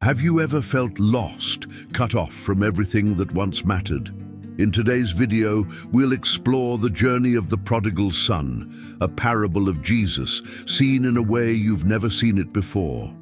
Have you ever felt lost, cut off from everything that once mattered? In today's video, we'll explore the journey of the prodigal son, a parable of Jesus, seen in a way you've never seen it before.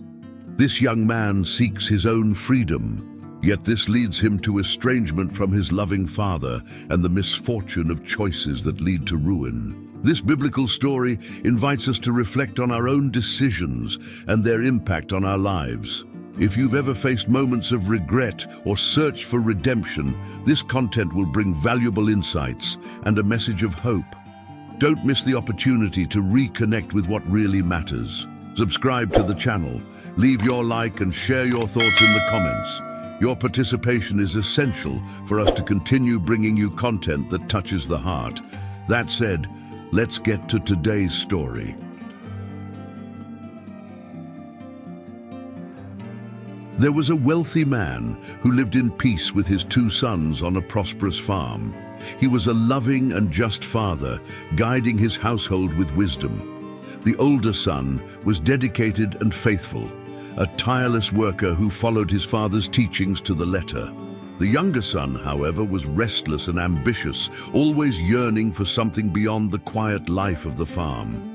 This young man seeks his own freedom, yet this leads him to estrangement from his loving father and the misfortune of choices that lead to ruin. This biblical story invites us to reflect on our own decisions and their impact on our lives. If you've ever faced moments of regret or searched for redemption, this content will bring valuable insights and a message of hope. Don't miss the opportunity to reconnect with what really matters. Subscribe to the channel, leave your like and share your thoughts in the comments. Your participation is essential for us to continue bringing you content that touches the heart. That said, let's get to today's story. There was a wealthy man who lived in peace with his two sons on a prosperous farm. He was a loving and just father, guiding his household with wisdom. The older son was dedicated and faithful, a tireless worker who followed his father's teachings to the letter. The younger son, however, was restless and ambitious, always yearning for something beyond the quiet life of the farm.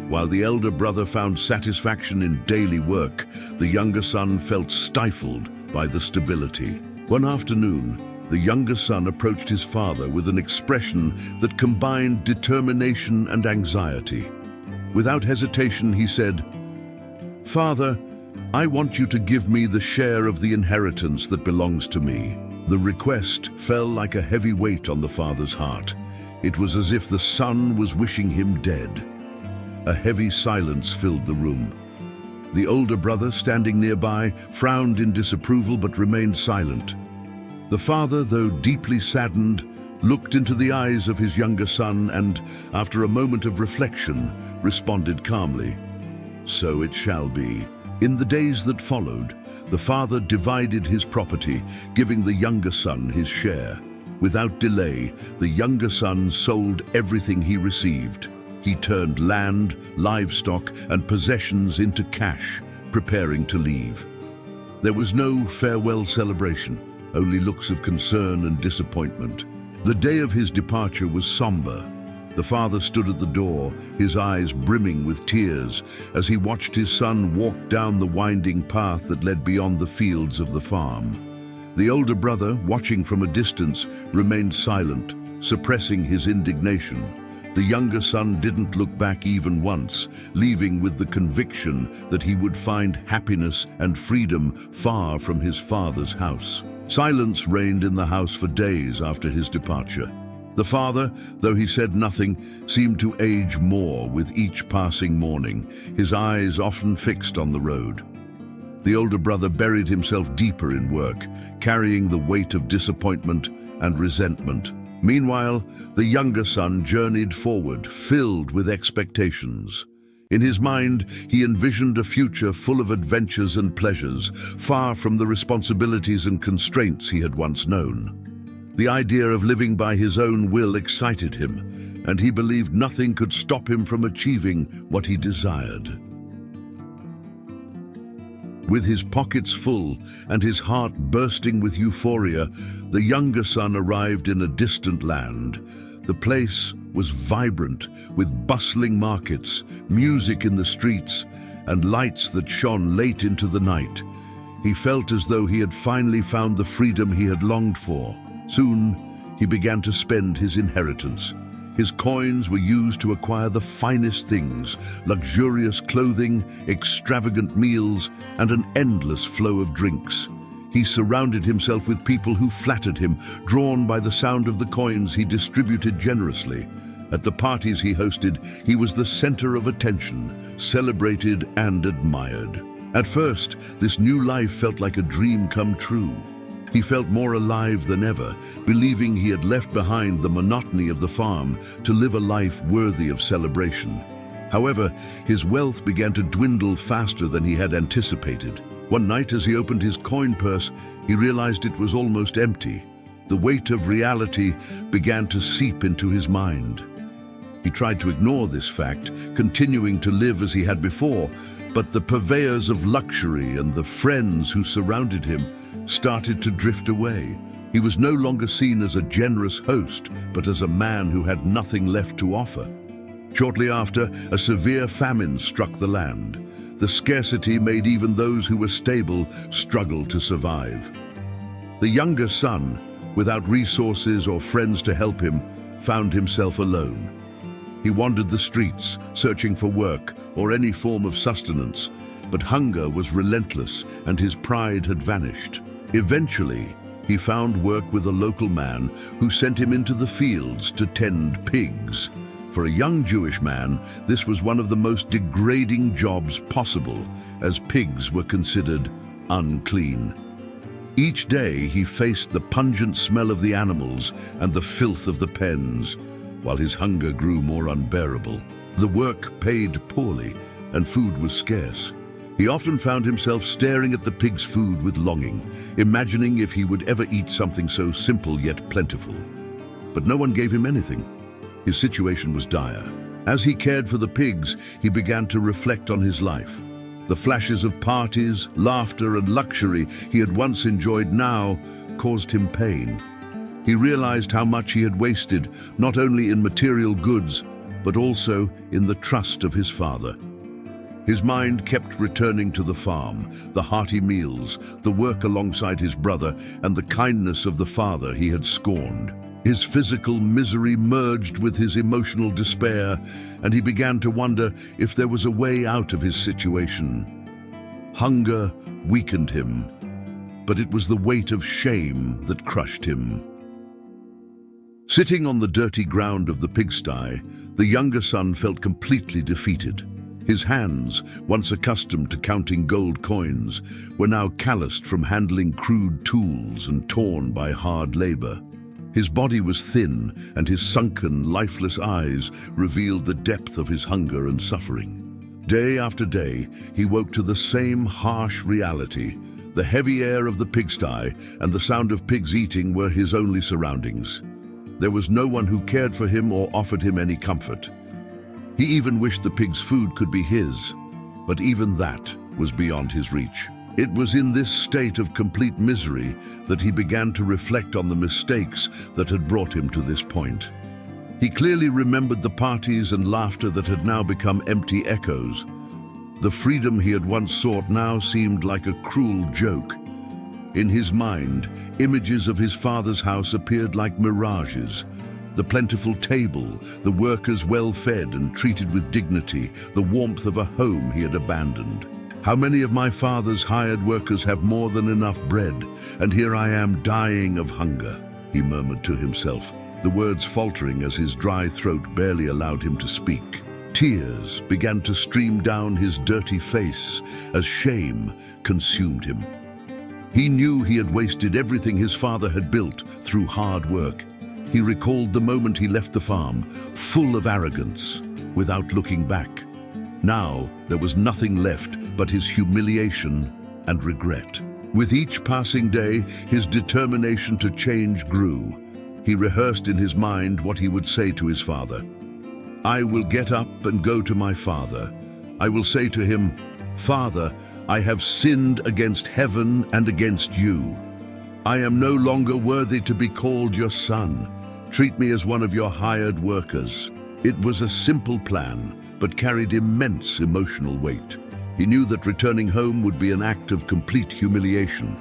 While the elder brother found satisfaction in daily work, the younger son felt stifled by the stability. One afternoon, the younger son approached his father with an expression that combined determination and anxiety. Without hesitation, he said, "Father, I want you to give me the share of the inheritance that belongs to me." The request fell like a heavy weight on the father's heart. It was as if the son was wishing him dead. A heavy silence filled the room. The older brother, standing nearby, frowned in disapproval but remained silent. The father, though deeply saddened, looked into the eyes of his younger son and, after a moment of reflection, responded calmly, "So it shall be." In the days that followed, the father divided his property, giving the younger son his share. Without delay, the younger son sold everything he received. He turned land, livestock, and possessions into cash, preparing to leave. There was no farewell celebration, only looks of concern and disappointment. The day of his departure was somber. The father stood at the door, his eyes brimming with tears, as he watched his son walk down the winding path that led beyond the fields of the farm. The older brother, watching from a distance, remained silent, suppressing his indignation. The younger son didn't look back even once, leaving with the conviction that he would find happiness and freedom far from his father's house. Silence reigned in the house for days after his departure. The father, though he said nothing, seemed to age more with each passing morning, his eyes often fixed on the road. The older brother buried himself deeper in work, carrying the weight of disappointment and resentment. Meanwhile, the younger son journeyed forward, filled with expectations. In his mind, he envisioned a future full of adventures and pleasures, far from the responsibilities and constraints he had once known. The idea of living by his own will excited him, and he believed nothing could stop him from achieving what he desired. With his pockets full and his heart bursting with euphoria, the younger son arrived in a distant land. The place was vibrant, with bustling markets, music in the streets, and lights that shone late into the night. He felt as though he had finally found the freedom he had longed for. Soon, he began to spend his inheritance. His coins were used to acquire the finest things, luxurious clothing, extravagant meals, and an endless flow of drinks. He surrounded himself with people who flattered him, drawn by the sound of the coins he distributed generously. At the parties he hosted, he was the center of attention, celebrated and admired. At first, this new life felt like a dream come true. He felt more alive than ever, believing he had left behind the monotony of the farm to live a life worthy of celebration. However, his wealth began to dwindle faster than he had anticipated. One night, as he opened his coin purse, he realized it was almost empty. The weight of reality began to seep into his mind. He tried to ignore this fact, continuing to live as he had before, but the purveyors of luxury and the friends who surrounded him started to drift away. He was no longer seen as a generous host, but as a man who had nothing left to offer. Shortly after, a severe famine struck the land. The scarcity made even those who were stable struggle to survive. The younger son, without resources or friends to help him, found himself alone. He wandered the streets, searching for work or any form of sustenance, but hunger was relentless and his pride had vanished. Eventually, he found work with a local man who sent him into the fields to tend pigs. For a young Jewish man, this was one of the most degrading jobs possible, as pigs were considered unclean. Each day he faced the pungent smell of the animals and the filth of the pens, while his hunger grew more unbearable. The work paid poorly, and food was scarce. He often found himself staring at the pig's food with longing, imagining if he would ever eat something so simple yet plentiful. But no one gave him anything. His situation was dire. As he cared for the pigs, he began to reflect on his life. The flashes of parties, laughter, and luxury he had once enjoyed now caused him pain. He realized how much he had wasted, not only in material goods, but also in the trust of his father. His mind kept returning to the farm, the hearty meals, the work alongside his brother, and the kindness of the father he had scorned. His physical misery merged with his emotional despair, and he began to wonder if there was a way out of his situation. Hunger weakened him, but it was the weight of shame that crushed him. Sitting on the dirty ground of the pigsty, the younger son felt completely defeated. His hands, once accustomed to counting gold coins, were now calloused from handling crude tools and torn by hard labor. His body was thin, and his sunken, lifeless eyes revealed the depth of his hunger and suffering. Day after day, he woke to the same harsh reality. The heavy air of the pigsty and the sound of pigs eating were his only surroundings. There was no one who cared for him or offered him any comfort. He even wished the pig's food could be his, but even that was beyond his reach. It was in this state of complete misery that he began to reflect on the mistakes that had brought him to this point. He clearly remembered the parties and laughter that had now become empty echoes. The freedom he had once sought now seemed like a cruel joke. In his mind, images of his father's house appeared like mirages. The plentiful table, the workers well fed and treated with dignity, the warmth of a home he had abandoned. How many of my father's hired workers have more than enough bread, and here I am dying of hunger, he murmured to himself, the words faltering as his dry throat barely allowed him to speak. Tears began to stream down his dirty face as shame consumed him. He knew he had wasted everything his father had built through hard work. He recalled the moment he left the farm, full of arrogance, without looking back. Now there was nothing left but his humiliation and regret. With each passing day, his determination to change grew. He rehearsed in his mind what he would say to his father. I will get up and go to my father. I will say to him, Father, I have sinned against heaven and against you. I am no longer worthy to be called your son. Treat me as one of your hired workers. It was a simple plan, but carried immense emotional weight. He knew that returning home would be an act of complete humiliation.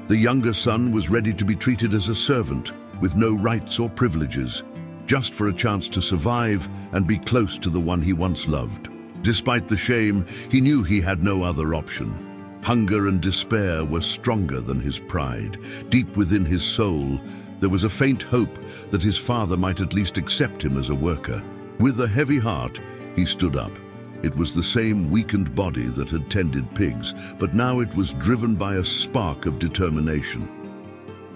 The younger son was ready to be treated as a servant, with no rights or privileges, just for a chance to survive and be close to the one he once loved. Despite the shame, he knew he had no other option. Hunger and despair were stronger than his pride. Deep within his soul, there was a faint hope that his father might at least accept him as a worker. With a heavy heart, he stood up. It was the same weakened body that had tended pigs, but now it was driven by a spark of determination.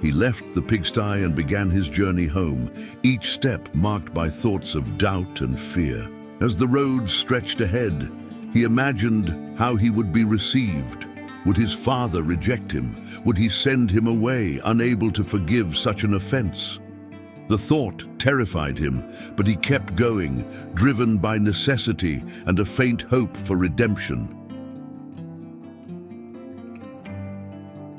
He left the pigsty and began his journey home, each step marked by thoughts of doubt and fear. As the road stretched ahead, he imagined how he would be received. Would his father reject him? Would he send him away, unable to forgive such an offense? The thought terrified him, but he kept going, driven by necessity and a faint hope for redemption.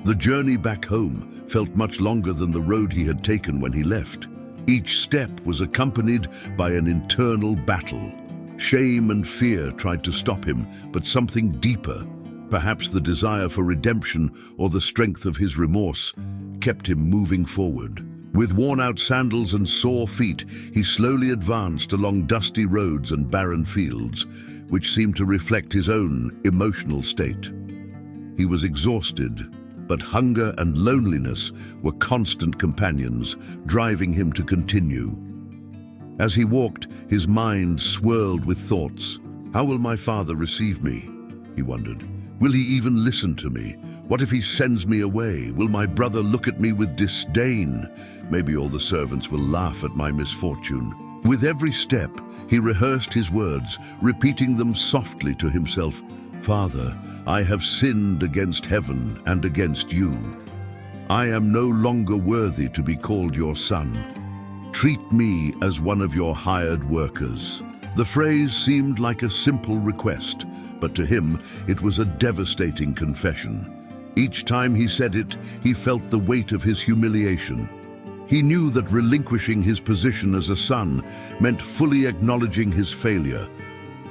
The journey back home felt much longer than the road he had taken when he left. Each step was accompanied by an internal battle. Shame and fear tried to stop him, but something deeper, perhaps the desire for redemption or the strength of his remorse, kept him moving forward. With worn-out sandals and sore feet, he slowly advanced along dusty roads and barren fields, which seemed to reflect his own emotional state. He was exhausted, but hunger and loneliness were constant companions, driving him to continue. As he walked, his mind swirled with thoughts. How will my father receive me? He wondered. Will he even listen to me? What if he sends me away? Will my brother look at me with disdain? Maybe all the servants will laugh at my misfortune. With every step, he rehearsed his words, repeating them softly to himself. Father, I have sinned against heaven and against you. I am no longer worthy to be called your son. Treat me as one of your hired workers. The phrase seemed like a simple request, but to him it was a devastating confession. Each time he said it, he felt the weight of his humiliation. He knew that relinquishing his position as a son meant fully acknowledging his failure,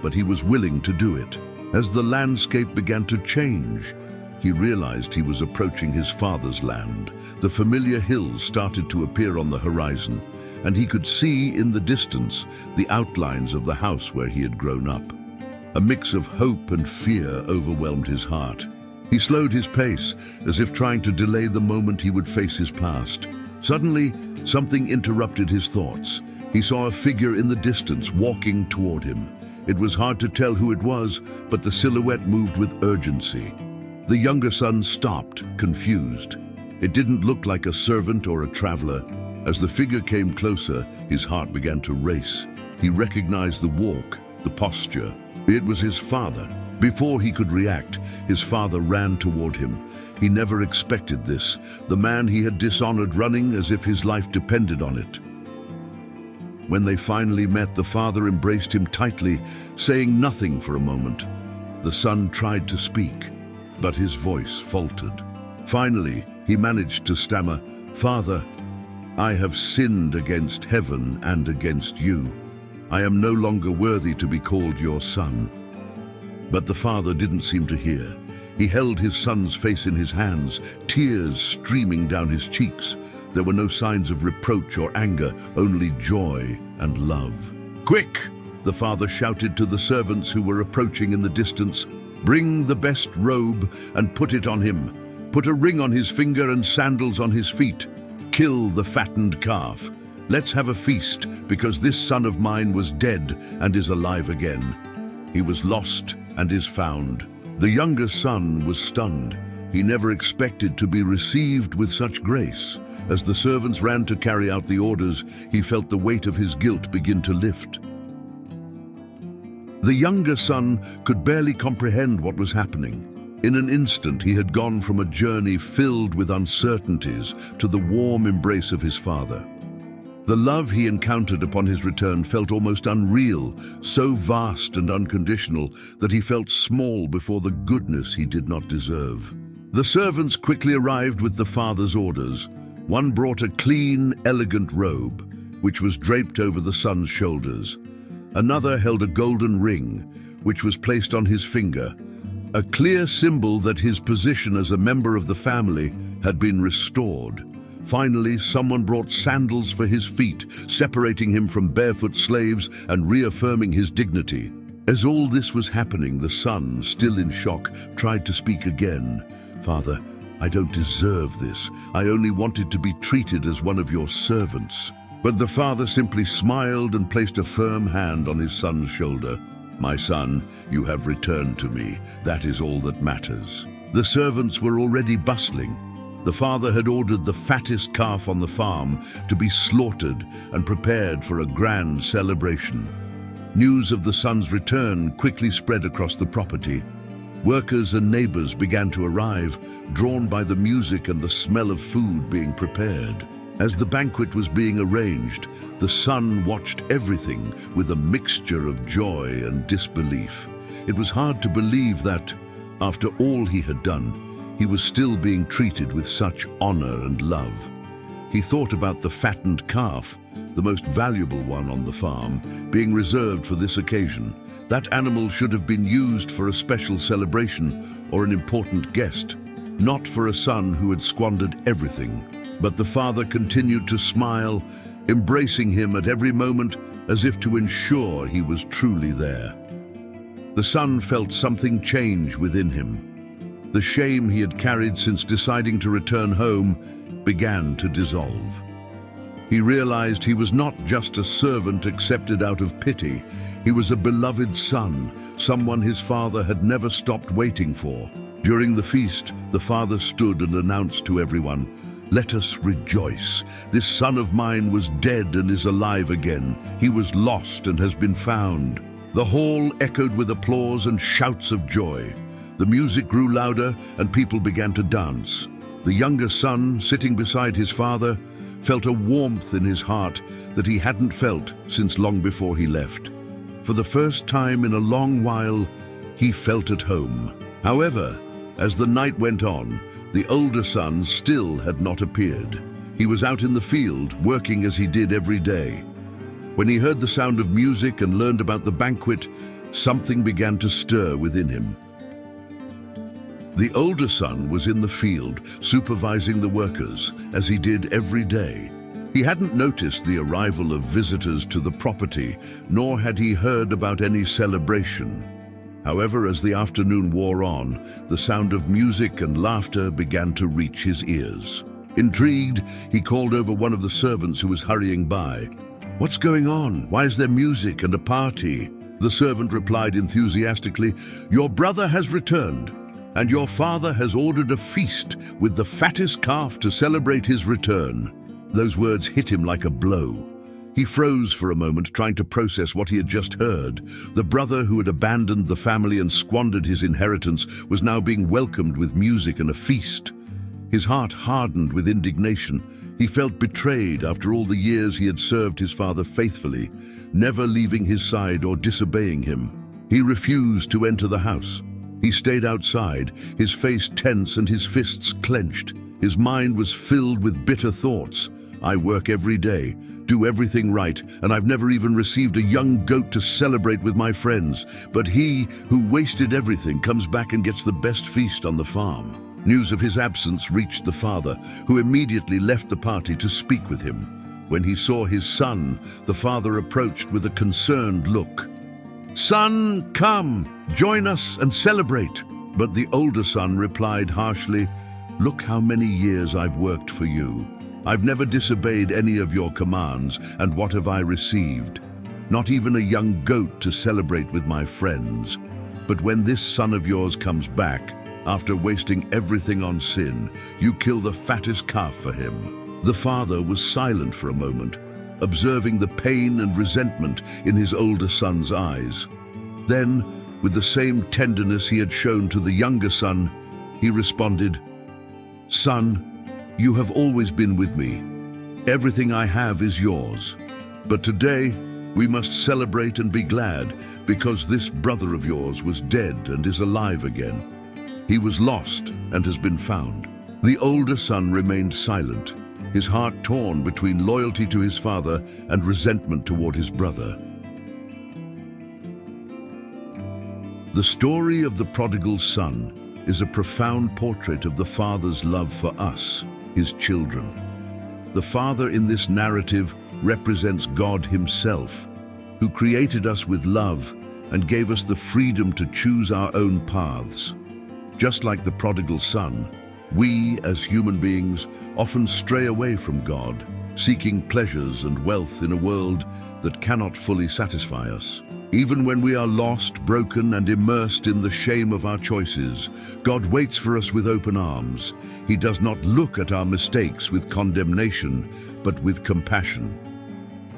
but he was willing to do it. As the landscape began to change, he realized he was approaching his father's land. The familiar hills started to appear on the horizon, and he could see in the distance the outlines of the house where he had grown up. A mix of hope and fear overwhelmed his heart. He slowed his pace, as if trying to delay the moment he would face his past. Suddenly, something interrupted his thoughts. He saw a figure in the distance walking toward him. It was hard to tell who it was, but the silhouette moved with urgency. The younger son stopped, confused. It didn't look like a servant or a traveler. As the figure came closer, his heart began to race. He recognized the walk, the posture. It was his father. Before he could react, his father ran toward him. He never expected this, the man he had dishonored running as if his life depended on it. When they finally met, the father embraced him tightly, saying nothing for a moment. The son tried to speak, but his voice faltered. Finally, he managed to stammer, "Father, I have sinned against heaven and against you. I am no longer worthy to be called your son." But the father didn't seem to hear. He held his son's face in his hands, tears streaming down his cheeks. There were no signs of reproach or anger, only joy and love. "Quick!" the father shouted to the servants who were approaching in the distance. "Bring the best robe and put it on him. Put a ring on his finger and sandals on his feet. Kill the fattened calf. Let's have a feast, because this son of mine was dead and is alive again. He was lost and is found." The younger son was stunned. He never expected to be received with such grace. As the servants ran to carry out the orders, he felt the weight of his guilt begin to lift. The younger son could barely comprehend what was happening. In an instant, he had gone from a journey filled with uncertainties to the warm embrace of his father. The love he encountered upon his return felt almost unreal, so vast and unconditional that he felt small before the goodness he did not deserve. The servants quickly arrived with the father's orders. One brought a clean, elegant robe, which was draped over the son's shoulders. Another held a golden ring, which was placed on his finger, a clear symbol that his position as a member of the family had been restored. Finally, someone brought sandals for his feet, separating him from barefoot slaves and reaffirming his dignity. As all this was happening, the son, still in shock, tried to speak again. "Father, I don't deserve this. I only wanted to be treated as one of your servants." But the father simply smiled and placed a firm hand on his son's shoulder. "My son, you have returned to me. That is all that matters." The servants were already bustling. The father had ordered the fattest calf on the farm to be slaughtered and prepared for a grand celebration. News of the son's return quickly spread across the property. Workers and neighbors began to arrive, drawn by the music and the smell of food being prepared. As the banquet was being arranged, the son watched everything with a mixture of joy and disbelief. It was hard to believe that, after all he had done, he was still being treated with such honor and love. He thought about the fattened calf, the most valuable one on the farm, being reserved for this occasion. That animal should have been used for a special celebration or an important guest, not for a son who had squandered everything. But the father continued to smile, embracing him at every moment as if to ensure he was truly there. The son felt something change within him. The shame he had carried since deciding to return home began to dissolve. He realized he was not just a servant accepted out of pity. He was a beloved son, someone his father had never stopped waiting for. During the feast, the father stood and announced to everyone, "Let us rejoice. This son of mine was dead and is alive again. He was lost and has been found." The hall echoed with applause and shouts of joy. The music grew louder and people began to dance. The younger son, sitting beside his father, felt a warmth in his heart that he hadn't felt since long before he left. For the first time in a long while, he felt at home. However, as the night went on, the older son still had not appeared. He was out in the field, working as he did every day. When he heard the sound of music and learned about the banquet, something began to stir within him. The older son was in the field, supervising the workers, as he did every day. He hadn't noticed the arrival of visitors to the property, nor had he heard about any celebration. However, as the afternoon wore on, the sound of music and laughter began to reach his ears. Intrigued, he called over one of the servants who was hurrying by. "What's going on? Why is there music and a party?" The servant replied enthusiastically, "Your brother has returned, and your father has ordered a feast with the fattest calf to celebrate his return." Those words hit him like a blow. He froze for a moment, trying to process what he had just heard. The brother who had abandoned the family and squandered his inheritance was now being welcomed with music and a feast. His heart hardened with indignation. He felt betrayed after all the years he had served his father faithfully, never leaving his side or disobeying him. He refused to enter the house. He stayed outside, his face tense and his fists clenched. His mind was filled with bitter thoughts. "I work every day, do everything right, and I've never even received a young goat to celebrate with my friends. But he who wasted everything comes back and gets the best feast on the farm." News of his absence reached the father, who immediately left the party to speak with him. When he saw his son, the father approached with a concerned look. "Son, come, join us and celebrate." But the older son replied harshly, "Look how many years I've worked for you. I've never disobeyed any of your commands, and what have I received? Not even a young goat to celebrate with my friends. But when this son of yours comes back, after wasting everything on sin, you kill the fattest calf for him." The father was silent for a moment, observing the pain and resentment in his older son's eyes. Then, with the same tenderness he had shown to the younger son, he responded, "Son, you have always been with me. Everything I have is yours. But today, we must celebrate and be glad, because this brother of yours was dead and is alive again. He was lost and has been found." The older son remained silent, his heart torn between loyalty to his father and resentment toward his brother. The story of the prodigal son is a profound portrait of the Father's love for us, his children. The Father in this narrative represents God himself, who created us with love and gave us the freedom to choose our own paths. Just like the prodigal son, we as human beings often stray away from God, seeking pleasures and wealth in a world that cannot fully satisfy us. Even when we are lost, broken, and immersed in the shame of our choices, God waits for us with open arms. He does not look at our mistakes with condemnation, but with compassion.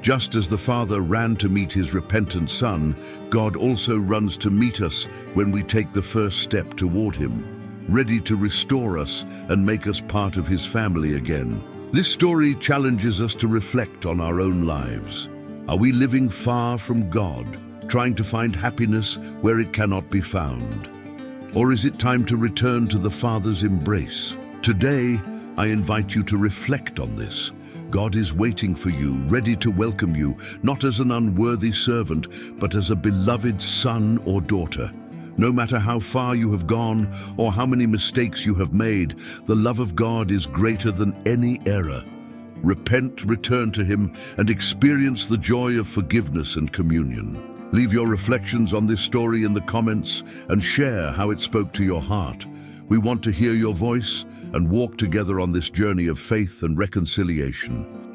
Just as the Father ran to meet his repentant Son, God also runs to meet us when we take the first step toward him, ready to restore us and make us part of his family again. This story challenges us to reflect on our own lives. Are we living far from God, trying to find happiness where it cannot be found? Or is it time to return to the Father's embrace? Today, I invite you to reflect on this. God is waiting for you, ready to welcome you, not as an unworthy servant, but as a beloved son or daughter. No matter how far you have gone or how many mistakes you have made, the love of God is greater than any error. Repent, return to Him, and experience the joy of forgiveness and communion. Leave your reflections on this story in the comments and share how it spoke to your heart. We want to hear your voice and walk together on this journey of faith and reconciliation.